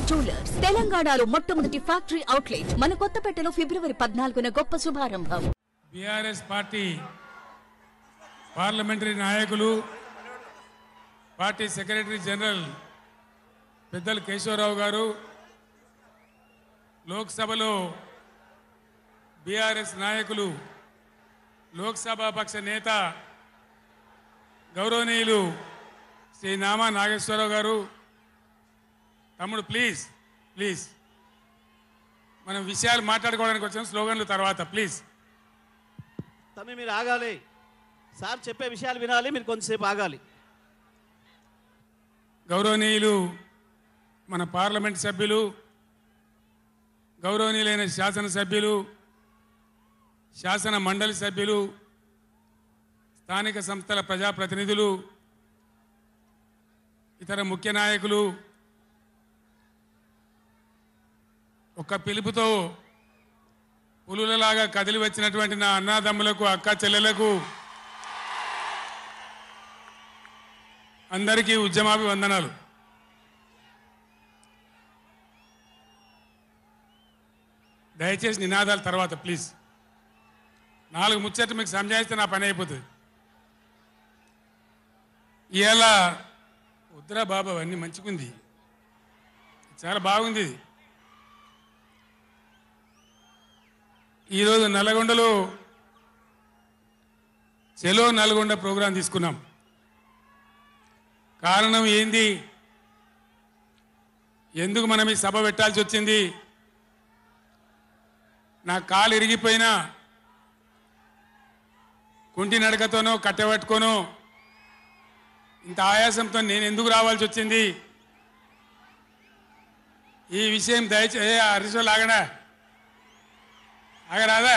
Jewellers తెలంగాణలో మొట్టమొదటి factory outlet మన కొత్తపేటలో ఫిబ్రవరి 14న గొప్ప శుభారంభం. బీఆర్ఎస్ పార్టీ పార్లమెంటరీ నాయకులు, పార్టీ సెక్రటరీ జనరల్ పెద్దలు కేశవరావు గారు, లోక్సభలో బీఆర్ఎస్ నాయకులు, లోక్సభ పక్ష నేత గౌరవనీయులు శ్రీ నామా నాగేశ్వరరావు గారు, తమ్ముడు ప్లీజ్ ప్లీజ్ మనం విషయాలు మాట్లాడుకోవడానికి వచ్చాం, స్లోగన్లు తర్వాత ప్లీజ్. తమ్మి మీరు ఆగాలి, సార్ చెప్పే విషయాలు వినాలి, మీరు కొంతసేపు ఆగాలి. గౌరవనీయులు మన పార్లమెంట్ సభ్యులు, గౌరవనీయులైన శాసనసభ్యులు, శాసన మండలి సభ్యులు, స్థానిక సంస్థల ప్రజాప్రతినిధులు, ఇతర ముఖ్య నాయకులు, ఒక పిలుపుతో పులులలాగా కదిలి వచ్చినటువంటి నా అన్నాదమ్ములకు, అక్క చెల్లెలకు అందరికీ ఉద్యమాభివందనాలు. దయచేసి నినాదాల తర్వాత ప్లీజ్. 4 ముచ్చట్లు మీకు సంజాయిస్తే నా పని అయిపోతుంది. ఇవాళ వద్దురా బాబు, అవన్నీ మంచిగుంది, చాలా బాగుంది. ఈరోజు నల్గొండలో చెలో నల్గొండ ప్రోగ్రాం తీసుకున్నాం. కారణం ఏంది, ఎందుకు మనం ఈ సభ పెట్టాల్సి వచ్చింది? నా కాలు ఇరిగిపోయినా కుంటి నడకతోనో కట్టబట్టుకోనో ఇంత ఆయాసంతో నేను ఎందుకు రావాల్సి వచ్చింది? ఈ విషయం దయచేసి హరీశ్వర్ ఆగడా, ఆగరాదా?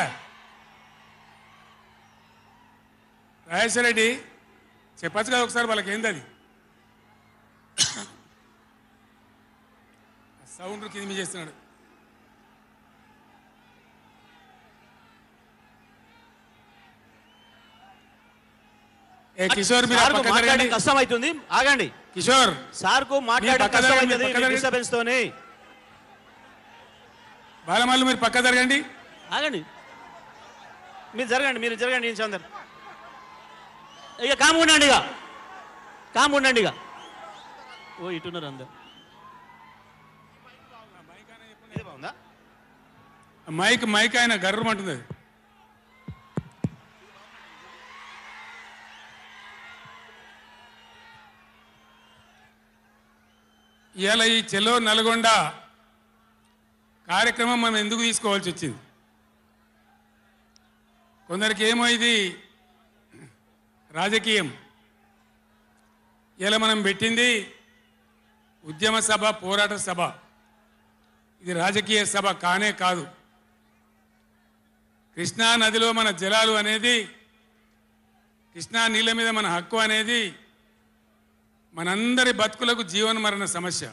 రాజేశ్వర రెడ్డి చెప్పచ్చు కదా ఒకసారి, వాళ్ళకి ఏంది అది సౌండ్ కింద చేస్తున్నాడు. కిషోర్ మీరు కష్టం అవుతుంది, ఆగండి. కిషోర్ సార్ కు మాట్లాడడం కష్టం అవుతుంది డిస్టర్బెన్స్ తోని. బాలమల్లు మీరు పక్క జరగండి, ఆగండి, మీరు జరగండి, మీరు జరగండి. చందర్ ఇక కామ్ ఉండండి, ఇక కామ్ ఉండండి. ఇక ఓ ఇటున్నారు అందరు. మైక్ ఆయన గర్రమంటుంది. ఇవాళ ఈ చెలో నల్గొండ కార్యక్రమం మనం ఎందుకు తీసుకోవాల్సి వచ్చింది? కొందరికి ఏమో ఇది రాజకీయం. ఇలా మనం పెట్టింది ఉద్యమ సభ, పోరాట సభ. ఇది రాజకీయ సభ కానే కాదు. కృష్ణా నదిలో మన జలాలు అనేది, కృష్ణా నీళ్ళ మీద మన హక్కు అనేది మనందరి బతుకులకు జీవన మరణ సమస్య,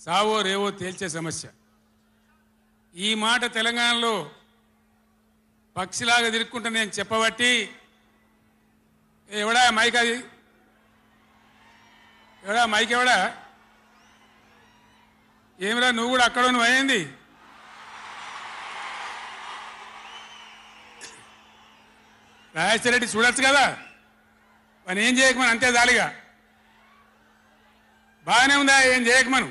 సావో రేవో తేల్చే సమస్య. ఈ మాట తెలంగాణలో పక్షిలాగా తిరుక్కుంటా నేను చెప్పబట్టి, ఎవడా మైక్, అది ఎవడా మైక్, ఎవడా ఏమిరా నువ్వు కూడా అక్కడ నువ్వు అయింది? రాజేశ్వర రెడ్డి చూడొచ్చు కదా, పని ఏం చేయకమని అంతే దాలిగా. బాగానే ఉందా, ఏం చేయకమను.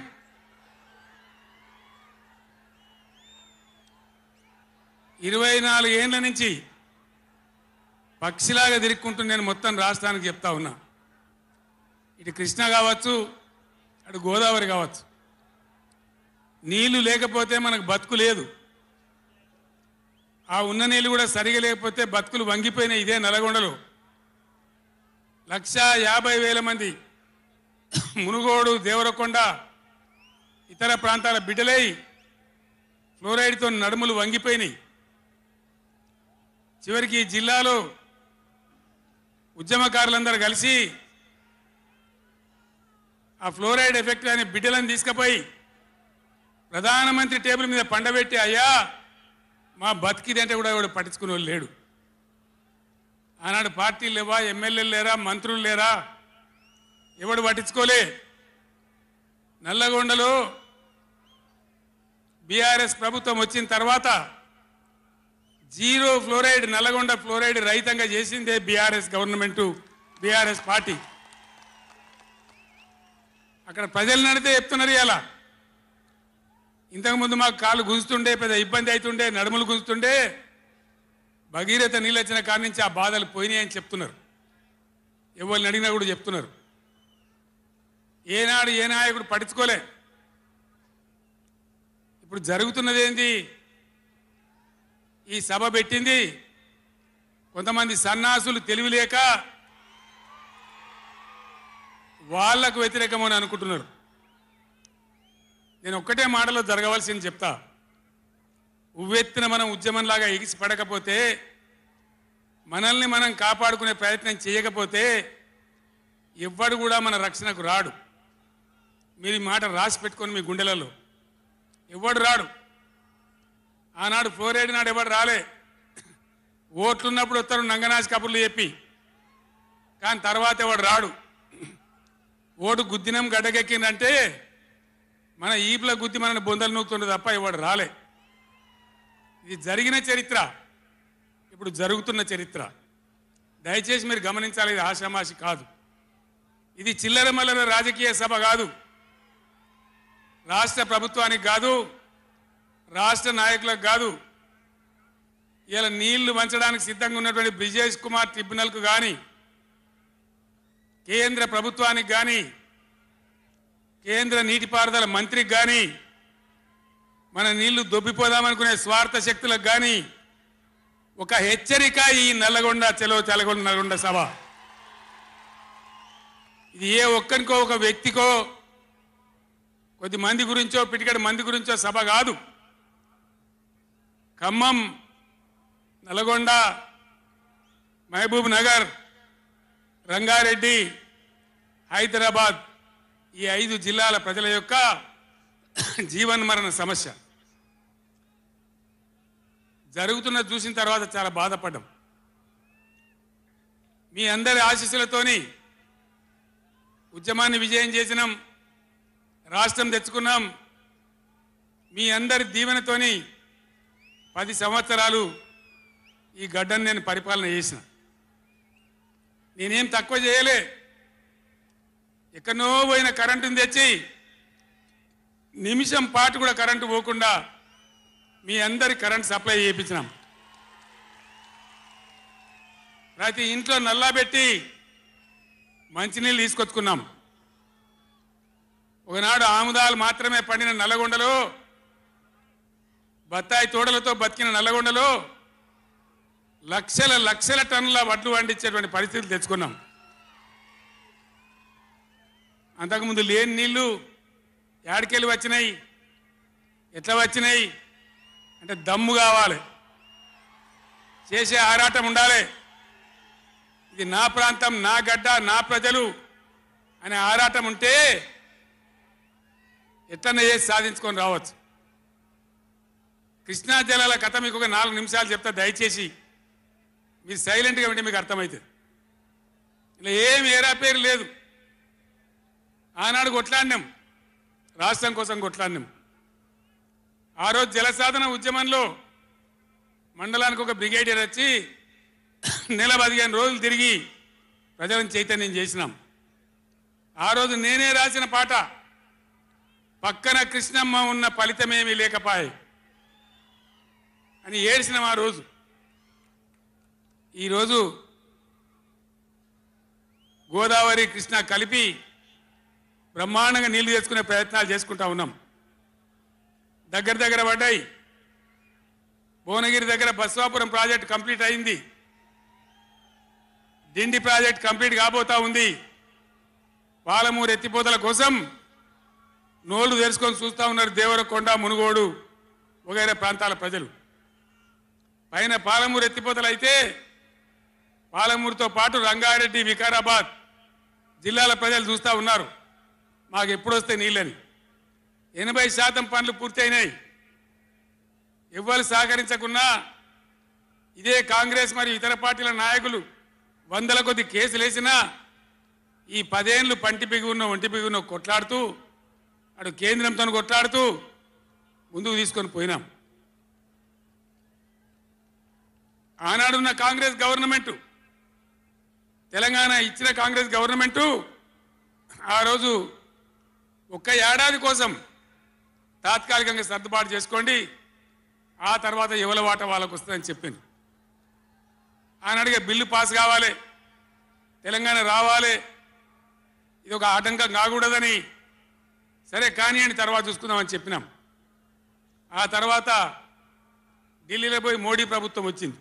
ఇరవై 24 ఏళ్ళ నుంచి పక్షిలాగా తిరుక్కుంటూ నేను మొత్తం రాష్ట్రానికి చెప్తా ఉన్నా. ఇటు కృష్ణ కావచ్చు, అటు గోదావరి కావచ్చు, నీళ్లు లేకపోతే మనకు బతుకు లేదు. ఆ ఉన్న నీళ్ళు కూడా సరిగా లేకపోతే బతుకులు వంగిపోయినాయి. ఇదే నల్గొండలో 150,000 మంది మునుగోడు, దేవరకొండ, ఇతర ప్రాంతాల బిడ్డలై ఫ్లోరైడ్తో నడుములు వంగిపోయినాయి. చివరికి ఈ జిల్లాలో ఉద్యమకారులందరూ కలిసి ఆ ఫ్లోరైడ్ ఎఫెక్ట్ అనే బిడ్డలను తీసుకుపోయి ప్రధానమంత్రి టేబుల్ మీద పండబెట్టి, అయ్యా మా బతికిదంటే కూడా ఎవడు పట్టించుకునే వాళ్ళు లేడు. ఆనాడు పార్టీలు లేవా, ఎమ్మెల్యేలు లేరా, మంత్రులు లేరా, ఎవడు పట్టించుకోలే. నల్లగొండలో బీఆర్ఎస్ ప్రభుత్వం వచ్చిన తర్వాత జీరో ఫ్లోరైడ్ నల్లగొండ ఫ్లోరైడ్ రహితంగా చేసిందే బీఆర్ఎస్ గవర్నమెంట్, బీఆర్ఎస్ పార్టీ. అక్కడ ప్రజలు నడితే చెప్తున్నారు. ఇలా ఇంతకుముందు మాకు కాళ్ళు గుంజుతుండే, పెద్ద ఇబ్బంది అవుతుండే, నడుములు గుంజుతుండే, భగీరథ నీళ్ళు వచ్చిన కాడి నుంచి ఆ బాధలు పోయినాయి అని చెప్తున్నారు. ఎవరిని అడిగినా కూడా చెప్తున్నారు. ఏనాడు ఏ నాయకుడు పట్టించుకోలే. ఇప్పుడు జరుగుతున్నది ఏంది? ఈ సభ పెట్టింది కొంతమంది సన్నాసులు తెలివి లేక వాళ్లకు వ్యతిరేకమని అనుకుంటున్నారు. నేను ఒక్కటే మాటలో జరగవలసింది చెప్తా. ఉవ్వెత్తున మనం ఉద్యమంలాగా ఎగిసి పడకపోతే, మనల్ని మనం కాపాడుకునే ప్రయత్నం చేయకపోతే ఎవ్వడు కూడా మన రక్షణకు రాడు. మీరు ఈ మాట రాసి పెట్టుకొని మీ గుండెలలో. ఎవ్వడు రాడు. ఆనాడు ఫ్లోరైడ్ నాడు ఎవడు రాలే. ఓట్లున్నప్పుడు వస్తారు నంగనాసి కబుర్లు చెప్పి, కానీ తర్వాత ఎవడు రాడు. ఓటు గుద్దినం గడ్డకెక్కిందంటే మన ఈపుల గుద్ది మనని బొందలు నూకుతుండే తప్ప ఎవడు రాలే. ఇది జరిగిన చరిత్ర, ఇప్పుడు జరుగుతున్న చరిత్ర. దయచేసి మీరు గమనించాలి. ఇది ఆషామాషి కాదు. ఇది చిల్లర మల్లర రాజకీయ సభ కాదు. రాష్ట్ర ప్రభుత్వానికి కాదు, రాష్ట్ర నాయకులకు కాదు. ఇలా నీళ్లు వంచడానికి సిద్ధంగా ఉన్నటువంటి బ్రిజేష్ కుమార్ ట్రిబ్యునల్కు కానీ, కేంద్ర ప్రభుత్వానికి కానీ, కేంద్ర నీటిపారుదల మంత్రికి కానీ, మన నీళ్లు దొబ్బిపోదామనుకునే స్వార్థ శక్తులకు కానీ ఒక హెచ్చరిక ఈ నల్లగొండ చలో తెలగొండ నల్గొండ సభ. ఇది ఏ ఒక్కరికో ఒక వ్యక్తికో కొద్ది మంది గురించో పిటికడి మంది గురించో సభ కాదు. ఖమ్మం, నల్గొండ, మహబూబ్ నగర్, రంగారెడ్డి, హైదరాబాద్ ఈ 5 జిల్లాల ప్రజల యొక్క జీవన్మరణ సమస్య జరుగుతున్న చూసిన తర్వాత చాలా బాధపడ్డాం. మీ అందరి ఆశీస్సులతోని ఉద్యమాన్ని విజయం చేసినాం, రాష్ట్రం తెచ్చుకున్నాం. మీ అందరి దీవెనతోని 10 సంవత్సరాలు ఈ గడ్డను నేను పరిపాలన చేసిన. నేనేం తక్కువ చేయలే. ఎక్కడో పోయిన కరెంటుని తెచ్చి నిమిషం పాటు కూడా కరెంటు పోకుండా మీ అందరి కరెంట్ సప్లై చేయించినాం. ప్రతి ఇంట్లో నల్లా పెట్టి మంచినీళ్ళు తీసుకొచ్చుకున్నాం. ఒకనాడు ఆముదాలు మాత్రమే పండిన నల్లగొండలో, బత్తాయి తోటలతో బతికిన నల్లగొండలో లక్షల లక్షల టన్నుల వడ్లు పండించేటువంటి పరిస్థితులు తెచ్చుకున్నాం. అంతకుముందు లేని నీళ్లు ఏడికెళ్ళి వచ్చినాయి, ఎట్లా వచ్చినాయి అంటే దమ్ము కావాలి, చేసే ఆరాటం ఉండాలి. ఇది నా ప్రాంతం, నా గడ్డ, నా ప్రజలు అనే ఆరాటం ఉంటే ఎట్లన్నా చేసి సాధించుకొని రావచ్చు. కృష్ణా జలాల కథ మీకు ఒక 4 నిమిషాలు చెప్తా. దయచేసి మీరు సైలెంట్గా ఉంటే మీకు అర్థమవుతుంది. ఇలా ఏం ఏరా పేరు లేదు. ఆనాడు కొట్లాడినాం, రాష్ట్రం కోసం కొట్లాడినాం. ఆ రోజు జలసాధన ఉద్యమంలో మండలానికి ఒక బ్రిగేడియర్ వచ్చి నెల 15 రోజులు తిరిగి ప్రజలను చైతన్యం చేసినాం. ఆ రోజు నేనే రాసిన పాట, పక్కన కృష్ణమ్మ ఉన్న ఫలితమేమీ లేకపాయే అని ఏడ్చినాం ఆ రోజు. ఈరోజు గోదావరి కృష్ణ కలిపి బ్రహ్మాండంగా నీళ్లు తెచ్చుకునే ప్రయత్నాలు చేసుకుంటా ఉన్నాం. దగ్గర పడ్డాయి. భువనగిరి దగ్గర బస్వాపురం ప్రాజెక్ట్ కంప్లీట్ అయింది. డిండి ప్రాజెక్ట్ కంప్లీట్ కాబోతా ఉంది. పాలమూరు ఎత్తిపోతల కోసం నోళ్లు తెరుచుకొని చూస్తూ ఉన్నారు దేవరకొండ, మునుగోడు వగైరా ప్రాంతాల ప్రజలు. పైన పాలమూరు ఎత్తిపోతలు అయితే పాలమూరుతో పాటు రంగారెడ్డి, వికారాబాద్ జిల్లాల ప్రజలు చూస్తూ ఉన్నారు మాకు ఎప్పుడు వస్తే నీళ్ళని. 80% పనులు పూర్తయినాయి. ఎవ్వరు సహకరించకున్నా ఇదే కాంగ్రెస్ మరియు ఇతర పార్టీల నాయకులు 100ల కొద్ది కేసులు వేసినా ఈ 10 ఏళ్ళు పంటి బిగున్న ఒంటి బిగున్న కొట్లాడుతూ, అటు కేంద్రంతో కొట్లాడుతూ ముందుకు తీసుకొని పోయినాం. ఆనాడున్న కాంగ్రెస్ గవర్నమెంటు, తెలంగాణ ఇచ్చిన కాంగ్రెస్ గవర్నమెంటు ఆ రోజు ఒక్క ఏడాది కోసం తాత్కాలికంగా సర్దుబాటు చేసుకోండి, ఆ తర్వాత ఎవల వాట వాళ్ళకు వస్తుందని చెప్పింది. ఆనాడుగా బిల్లు పాస్ కావాలి, తెలంగాణ రావాలి, ఇది ఒక ఆటంకం కాకూడదని సరే కానీ అని తర్వాత చూసుకుందామని చెప్పినాం. ఆ తర్వాత ఢిల్లీలో పోయి మోడీ ప్రభుత్వం వచ్చింది.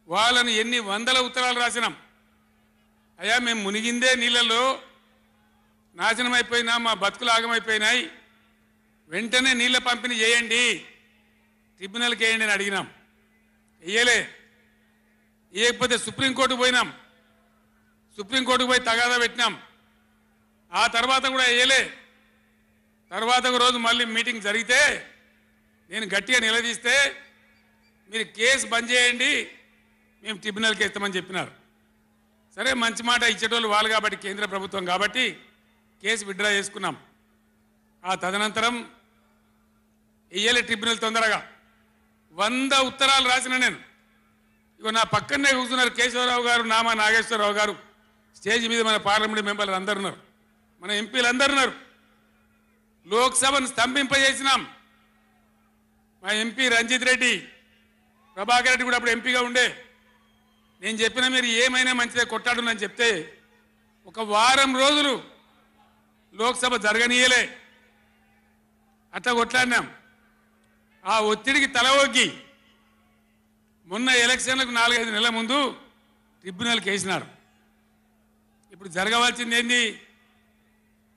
వాళ్ళని ఎన్ని వందల ఉత్తరాలు రాసినాం. అయ్యా మేము మునిగిందే నీళ్ళలో నాశనం అయిపోయినా, మా బతుకులు ఆగమైపోయినాయి, వెంటనే నీళ్ళ పంపిణీ చేయండి, ట్రిబ్యునల్కి వేయండి అని అడిగినాం. వేయలే. వేయకపోతే సుప్రీంకోర్టుకు పోయినాం, సుప్రీంకోర్టుకు పోయి తగాదా పెట్టినాం. ఆ తర్వాత కూడా వేయలే. తర్వాత ఒక రోజు మళ్ళీ మీటింగ్ జరిగితే నేను గట్టిగా నిలదీస్తే మీరు కేసు బంద్ చేయండి, మేము ట్రిబ్యునల్కి వేస్తామని చెప్పినారు. సరే మంచి మాట ఇచ్చేటోళ్ళు వాళ్ళు కాబట్టి, కేంద్ర ప్రభుత్వం కాబట్టి కేసు విత్డ్రా చేసుకున్నాం. ఆ తదనంతరం వేయలే ట్రిబ్యునల్ తొందరగా. 100 ఉత్తరాలు రాసిన నేను. ఇగో నా పక్కనే కూర్చున్నారు కేశవరావు గారు, నామా నాగేశ్వరరావు గారు, స్టేజ్ మీద మన పార్లమెంట్ మెంబర్లు అందరు ఉన్నారు, మన ఎంపీలు అందరు ఉన్నారు. లోక్సభను స్తంభింపజేసినాం. మా ఎంపీ రంజిత్ రెడ్డి, ప్రభాకర్ రెడ్డి కూడా అప్పుడు ఎంపీగా ఉండే. నేను చెప్పిన మీరు ఏమైనా మంచిదే కొట్టాడునని చెప్తే ఒక వారం రోజులు లోక్సభ జరగనీయలే. అట్లా కొట్లాడినాం. ఆ ఒత్తిడికి తల ఒగ్గి మొన్న ఎలక్షన్లకు 4-5 నెలల ముందు ట్రిబ్యునల్కి వేసినారు. ఇప్పుడు జరగవలసింది ఏంది?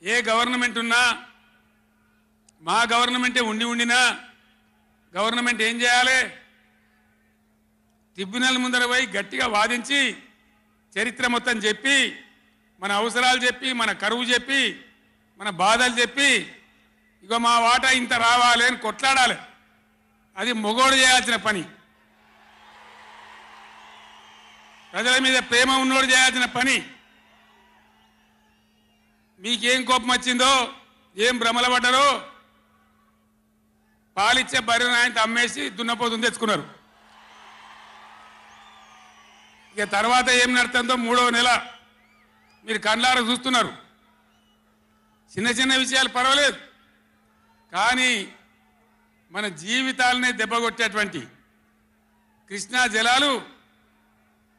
ఏ గవర్నమెంట్ ఉన్నా, మా గవర్నమెంటే ఉండినా గవర్నమెంట్ ఏం చేయాలి? ట్రిబ్యునల్ ముందర పోయి గట్టిగా వాదించి చరిత్ర మొత్తం చెప్పి, మన అవసరాలు చెప్పి, మన కరువు చెప్పి, మన బాధలు చెప్పి, ఇగో మా వాటా ఇంత రావాలి అని కొట్లాడాలి. అది మొగోడు చేయాల్సిన పని, ప్రజల మీద ప్రేమ ఉన్నోడు చేయాల్సిన పని. మీకేం కోపం వచ్చిందో, ఏం భ్రమల పడ్డారో, పాలిచ్చే బర్రెను ఆయన అమ్మేసి దున్నపోతుని తెచ్చుకున్నారు. ఇక తర్వాత ఏం నడుతుందో 3వ నెల మీరు కళ్ళారా చూస్తున్నారు. చిన్న చిన్న విషయాలు పర్వాలేదు, కానీ మన జీవితాలనే దెబ్బకొట్టేటువంటి కృష్ణా జలాలు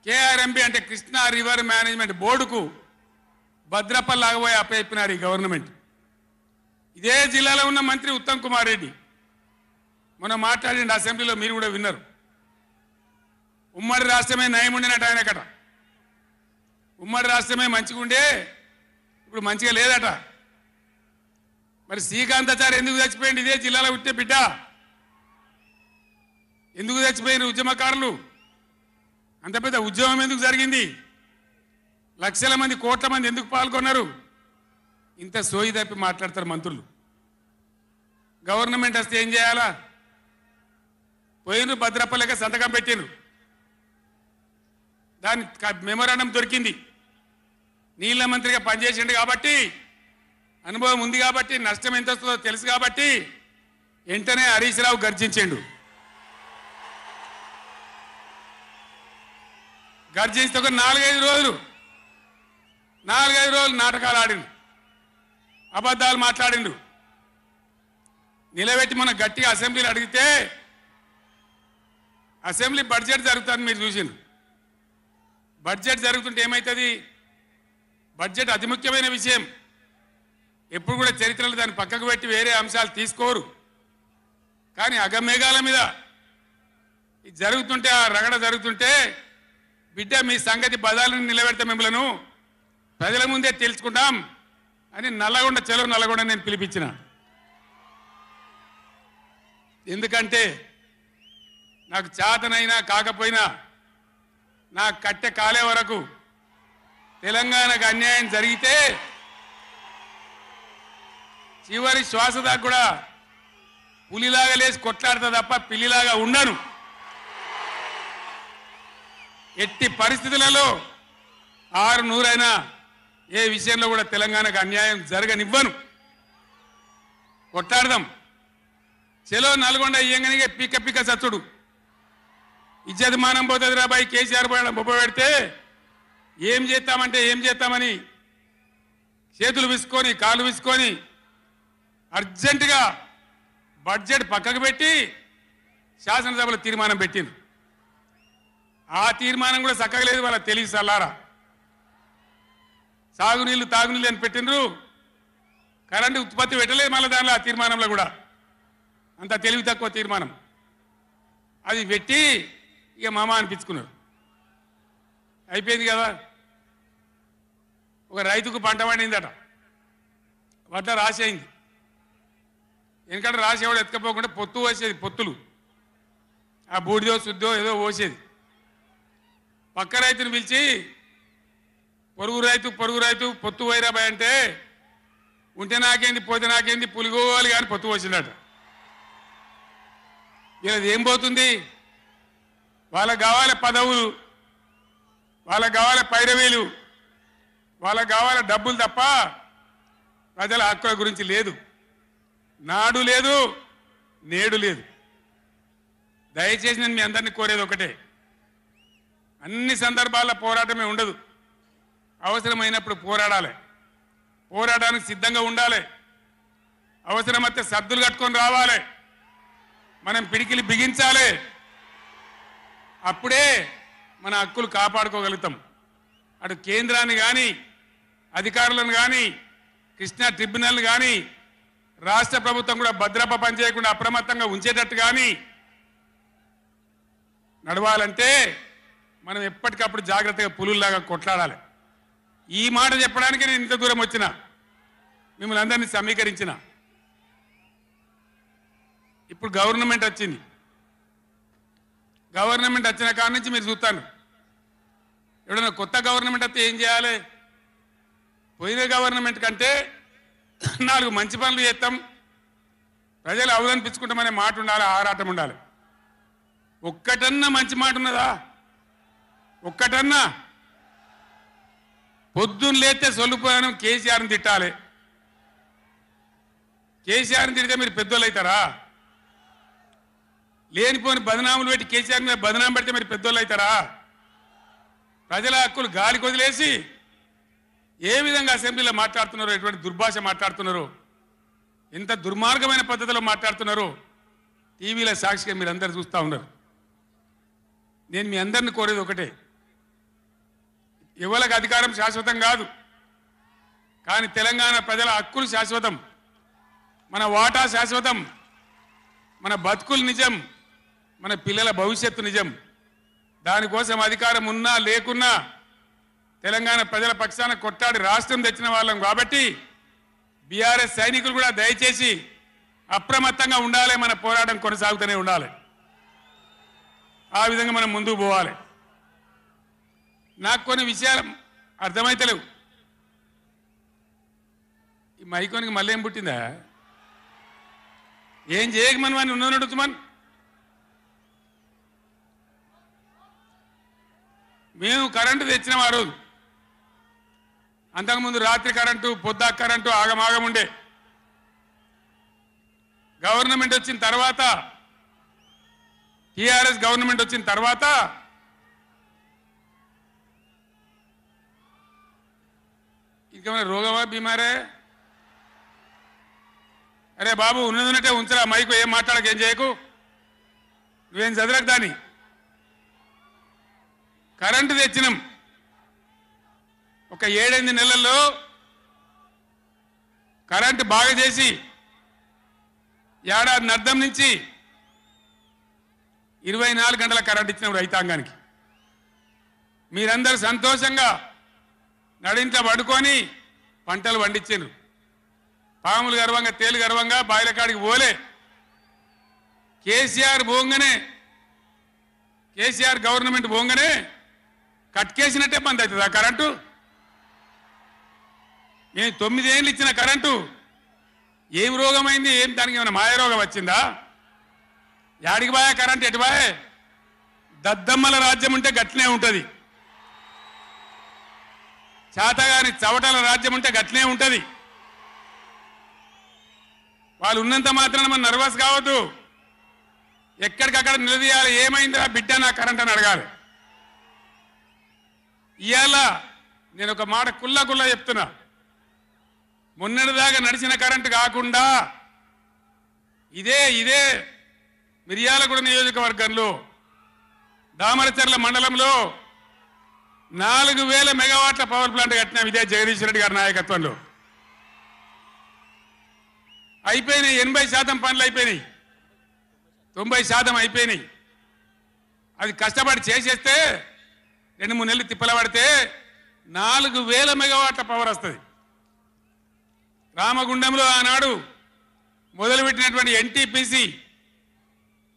కేఆర్ఎంబి అంటే కృష్ణా రివర్ మేనేజ్మెంట్ బోర్డుకు భద్రపల్లాగా పోయి అప్పచెప్పినారు ఈ గవర్నమెంట్. ఇదే జిల్లాలో ఉన్న మంత్రి ఉత్తమ్ కుమార్ రెడ్డి మొన్న మాట్లాడిండు అసెంబ్లీలో, మీరు కూడా విన్నారు. ఉమ్మడి రాష్ట్రమే నయం ఉండినట్టు ఆయనకట. ఉమ్మడి రాష్ట్రమే మంచిగా ఉండే, ఇప్పుడు మంచిగా లేదట. మరి శ్రీకాంతాచారి ఎందుకు చచ్చిపోయింది? ఇదే జిల్లాలో పుట్టే బిడ్డ. ఎందుకు చచ్చిపోయిన ఉద్యమకారులు? అంత పెద్ద ఉద్యమం ఎందుకు జరిగింది? లక్షల మంది, కోట్ల మంది ఎందుకు పాల్గొన్నారు? ఇంత సోయి తప్పి మాట్లాడతారు మంత్రులు. గవర్నమెంట్ వస్తే ఏం చేయాలా? పోయినరు భద్రపల్లెక సంతకం పెట్టినరు, దాని మెమోరాండం దొరికింది. నీళ్ళ మంత్రిగా పనిచేసిండు కాబట్టి, అనుభవం ఉంది కాబట్టి, నష్టం ఎంత వస్తుందో తెలుసు కాబట్టి వెంటనే హరీష్ రావు గర్జించిండు. గర్జిస్తే ఒక 4-5 రోజులు నాటకాలు ఆడిండు, అబద్ధాలు మాట్లాడిండు. నిలబెట్టి మన గట్టిగా అసెంబ్లీలో అడిగితే, అసెంబ్లీ బడ్జెట్ జరుగుతుంది మీరు చూసిండు. బడ్జెట్ జరుగుతుంటే ఏమవుతుంది? బడ్జెట్ అతి ముఖ్యమైన విషయం. ఎప్పుడు కూడా చరిత్రలో దాన్ని పక్కకు పెట్టి వేరే అంశాలు తీసుకోరు. కానీ అగమేఘాల మీద ఇది జరుగుతుంటే, ఆ రగడ జరుగుతుంటే, బిడ్డ మీ సంగతి బదాలను నిలబెడతా, మిమ్మలను ప్రజల ముందే తెలుసుకుంటాం అని నల్లగొండ, చెలో నల్లగొండ నేను పిలిపించిన. ఎందుకంటే నాకు చేతనైనా కాకపోయినా నా కట్టె కాలే వరకు తెలంగాణకు అన్యాయం జరిగితే చివరి శ్వాస దాకా కూడా పులిలాగా లేచి కొట్లాడతా తప్ప పిల్లిలాగా ఉండను. ఎట్టి పరిస్థితులలో 600 ఏ విషయంలో కూడా తెలంగాణకు అన్యాయం జరగనివ్వను. కొట్లాడదాం. చెలో నల్గొండ ఇయ్యంగానే పిక్క పిక్క సచ్చుడు ఇజ్జత్ మానం పోతుంది రాబాయి కేసీఆర్ పోయడం బొబ్బ పెడితే ఏం చేస్తామంటే ఏం చేస్తామని చేతులు విసుకొని కాళ్ళు విసుకొని అర్జెంటుగా బడ్జెట్ పక్కకు పెట్టి శాసనసభలో తీర్మానం పెట్టింది. ఆ తీర్మానం కూడా చక్కగా లేదు, వాళ్ళ తెలివి సల్లారా. సాగునీళ్ళు తాగునీళ్ళు అని పెట్టినరు, కరెంటు ఉత్పత్తి పెట్టలేదు మళ్ళీ దానిలో ఆ తీర్మానంలో కూడా. అంత తెలివి తక్కువ తీర్మానం. అది పెట్టి ఇక మామ అనిపించుకున్నారు. అయిపోయింది కదా. ఒక రైతుకు పంట పండిందట, వడ్ల రాసి అయింది. ఎందుకంటే రాసి ఎవడు ఎత్తుకపోకుండా పొత్తు పోసేది, పొత్తులు ఆ బూడిదో శుద్ధో ఏదో పోసేది. పక్క రైతుని పిలిచి పొరుగు రైతు పొత్తు పోయిరాబాయ్ అంటే ఉంటే నాకేంది పోతే నాకేంది పులిగోవాలి కానీ పొత్తు పోసిందట. వీళ్ళది ఏం పోతుంది? వాళ్ళకు కావాలి పదవులు, వాళ్ళకు కావాలి పైరవీలు, వాళ్ళకు కావాలి డబ్బులు తప్ప ప్రజల హక్కుల గురించి లేదు. నాడు లేదు, నేడు లేదు. దయచేసి నేను మీ అందరినీ కోరేది ఒకటే, అన్ని సందర్భాల్లో పోరాటమే ఉండదు. అవసరమైనప్పుడు పోరాడాలి, పోరాటానికి సిద్ధంగా ఉండాలి. అవసరమైతే సద్దులు కట్టుకొని రావాలి, మనం పిడికిలి బిగించాలి. అప్పుడే మన హక్కులు కాపాడుకోగలుగుతాం. అటు కేంద్రాన్ని కానీ అధికారులను కానీ కృష్ణా ట్రిబ్యునల్ కానీ రాష్ట్ర ప్రభుత్వం కూడా భద్రప పనిచేయకుండా అప్రమత్తంగా ఉంచేటట్టు కానీ నడవాలంటే మనం ఎప్పటికప్పుడు జాగ్రత్తగా పులుల్లాగా కొట్లాడాలి. ఈ మాట చెప్పడానికి నేను ఇంత దూరం వచ్చిన, మిమ్మల్ని అందరినీ సమీకరించిన. ఇప్పుడు గవర్నమెంట్ వచ్చింది. గవర్నమెంట్ వచ్చిన కాడ నుంచి మీరు చూస్తాను, ఎవడన్నా కొత్త గవర్నమెంట్ వస్తే ఏం చేయాలి? పోయిన గవర్నమెంట్ కంటే 4 మంచి పనులు చేస్తాం, ప్రజలు అవలనిపించుకుంటామనే మాట ఉండాలి, ఆరాటం ఉండాలి. ఒక్కటన్నా మంచి మాట ఉన్నదా? ఒక్కటన్నా? పొద్దున్న లేస్తే సొల్లుపోయాను కేసీఆర్ని తిట్టాలి. కేసీఆర్ని తిడితే మీరు పెద్దోళ్ళు అవుతారా? లేనిపోని బదనాములు పెట్టి కేసీఆర్ మీద బదనాం పెడితే మీరు పెద్దోళ్ళు అవుతారా? ప్రజల హక్కులు గాలి కొదిలేసి ఏ విధంగా అసెంబ్లీలో మాట్లాడుతున్నారో, ఎటువంటి దుర్భాష మాట్లాడుతున్నారో, ఎంత దుర్మార్గమైన పద్ధతిలో మాట్లాడుతున్నారో టీవీల సాక్షిగా మీరు అందరు చూస్తూ ఉన్నారు. నేను మీ అందరిని కోరేది ఒకటే, ఎవరికి అధికారం శాశ్వతం కాదు, కానీ తెలంగాణ ప్రజల హక్కులు శాశ్వతం, మన వాటా శాశ్వతం, మన బతుకులు నిజం, మన పిల్లల భవిష్యత్తు నిజం. దానికోసం అధికారం ఉన్నా లేకున్నా తెలంగాణ ప్రజల పక్షాన కొట్టాడి రాష్ట్రం తెచ్చిన వాళ్ళం కాబట్టి బీఆర్ఎస్ సైనికులు కూడా దయచేసి అప్రమత్తంగా ఉండాలి. మన పోరాటం కొనసాగుతూనే ఉండాలి. ఆ విధంగా మనం ముందుకు పోవాలి. నాకు కొన్ని విషయాలు అర్థమైతలేవు. ఈ మైకోనికి మళ్ళీ ఏం పుట్టిందా? ఏం చేయకమని వాడిని ఉన్నది నడుచుమని. మేము కరెంటు తెచ్చినాం ఆ రోజు. అంతకుముందు రాత్రి కరెంటు, పొద్దాక కరెంటు ఆగమాగం ఉండే. గవర్నమెంట్ వచ్చిన తర్వాత, టీఆర్ఎస్ గవర్నమెంట్ వచ్చిన తర్వాత ఇంకేమైనా రోగమా బీమారే? అరే బాబు, ఉన్నదంటే ఉంచరా మైకు, ఏం మాట్లాడక ఏం చేయకు, నువ్వేం చదరకు. దాన్ని కరెంటు తెచ్చినాం. ఒక 7-8 నెలల్లో కరెంటు బాగా చేసి ఏడాది అర్థం నుంచి 24 గంటల కరెంటు ఇచ్చినాం రైతాంగానికి. మీరందరూ సంతోషంగా నడింట్లో పడుకొని పంటలు పండించారు. పాములు గర్వంగా, తేలు గర్వంగా బాయిల కాడికి పోలే. కేసీఆర్ పోగానే, కేసీఆర్ గవర్నమెంట్ పోగానే కట్కేసినట్టే బంద్ అవుతుంది ఆ కరెంటు. నేను 9 ఏళ్ళు ఇచ్చిన కరెంటు ఏం రోగమైంది? ఏం దానికి ఏమైనా మాయరోగం వచ్చిందా? యాడికి బాయా కరెంటు? ఎటు బాయే? దద్దమ్మల రాజ్యం ఉంటే గట్లనే ఉంటుంది, చాతగాని చవటల రాజ్యం ఉంటే గట్లనే ఉంటుంది. వాళ్ళు ఉన్నంత మాత్రాన మనం నర్వస్ కావద్దు. ఎక్కడికక్కడ నిలదీయాలి. ఏమైందా బిడ్డ నా కరెంట్ అని అడగాలి. ఇవాళ నేను ఒక మాట కుల్లా చెప్తున్నా. మొన్నటిదాకా నడిచిన కరెంటు కాకుండా ఇదే మిర్యాలగూడ నియోజకవర్గంలో దామరచర్ల మండలంలో 4000 మెగావాట్ల పవర్ ప్లాంట్ కట్టినాం. ఇదే జగదీష్ రెడ్డి గారి నాయకత్వంలో అయిపోయినాయి. 80% పనులు అయిపోయినాయి, 90% అయిపోయినాయి. అది కష్టపడి చేసేస్తే 2-3 నెలలు తిప్పల పడితే 4000 మెగావాట్ల పవర్ వస్తుంది. రామగుండంలో ఆనాడు మొదలుపెట్టినటువంటి ఎన్టీపీసీ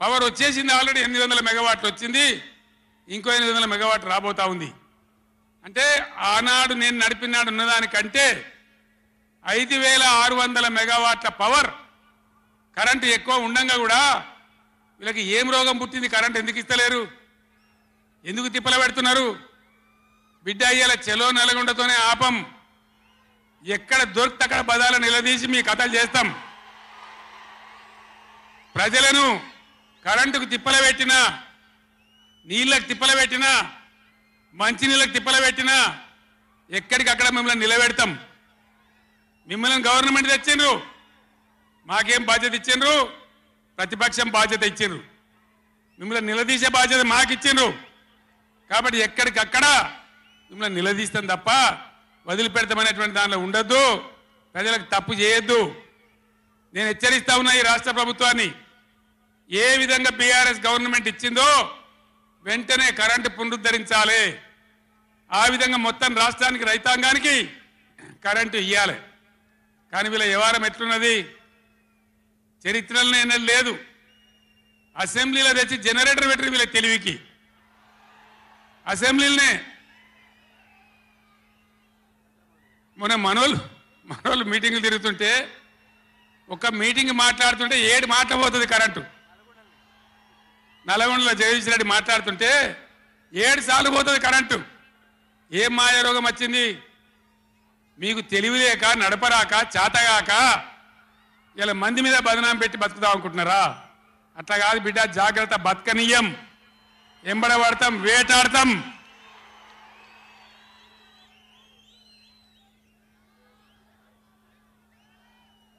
పవర్ వచ్చేసింది. ఆల్రెడీ 800 మెగావాట్లు వచ్చింది. ఇంకో 800 మెగావాట్లు రాబోతా ఉంది. అంటే ఆనాడు నేను నడిపినాడు ఉన్నదానికంటే 5600 మెగావాట్ల పవర్ కరెంటు ఎక్కువ ఉండంగా కూడా వీళ్ళకి ఏం రోగం పుట్టింది? కరెంట్ ఎందుకు ఇస్తలేరు? ఎందుకు తిప్పల పెడుతున్నారు? బిడ్డ అయ్యేలా చెలో నల్గొండతోనే ఆపం. ఎక్కడ దొరికితే అక్కడ బదాలు నిలదీసి మీ కథలు చేస్తాం. ప్రజలను కరెంటుకు తిప్పల పెట్టినా, నీళ్ళకు తిప్పల పెట్టినా, మంచినీళ్ళకు తిప్పల పెట్టినా ఎక్కడికక్కడ మిమ్మల్ని నిలబెడతాం. మిమ్మల్ని గవర్నమెంట్ తెచ్చిండ్రు, మాకేం బాధ్యత ఇచ్చిండ్రు? ప్రతిపక్షం బాధ్యత ఇచ్చిండ్రు. మిమ్మల్ని నిలదీసే బాధ్యత మాకు ఇచ్చిండ్రు. కాబట్టి ఎక్కడికక్కడ మిమ్మల్ని నిలదీస్తాం తప్ప వదిలిపెడతామనేటువంటి దానిలో ఉండొద్దు. ప్రజలకు తప్పు చేయొద్దు. నేను హెచ్చరిస్తా ఉన్నా ఈ రాష్ట్ర ప్రభుత్వాన్ని. ఏ విధంగా బీఆర్ఎస్ గవర్నమెంట్ ఇచ్చిందో వెంటనే కరెంటు పునరుద్ధరించాలి. ఆ విధంగా మొత్తం రాష్ట్రానికి, రైతాంగానికి కరెంటు ఇవ్వాలి. కానీ వీళ్ళ వ్యవహారం ఎట్లున్నది? చరిత్రలో ఏం లేదు. అసెంబ్లీలో తెచ్చి జనరేటర్ పెట్టి వీళ్ళ తెలివికి అసెంబ్లీలోనే మొన్న మనోళ్ళు మీటింగ్లు తిరుగుతుంటే ఒక మీటింగ్ మాట్లాడుతుంటే 7 మాటలు పోతుంది కరెంటు. నల్గొండలో జగదీష్ రెడ్డి మాట్లాడుతుంటే 7 సార్లు పోతుంది కరెంటు. ఏం మాయారోగం వచ్చింది? మీకు తెలివి లేక, నడపరాక, చాతగాక ఇలా మంది మీద బదనాం పెట్టి బతుకుదాం అనుకుంటున్నారా? అట్లా కాదు బిడ్డ, జాగ్రత్త. బతకనీయం, ఎంబడబడతాం, వేటాడతాం.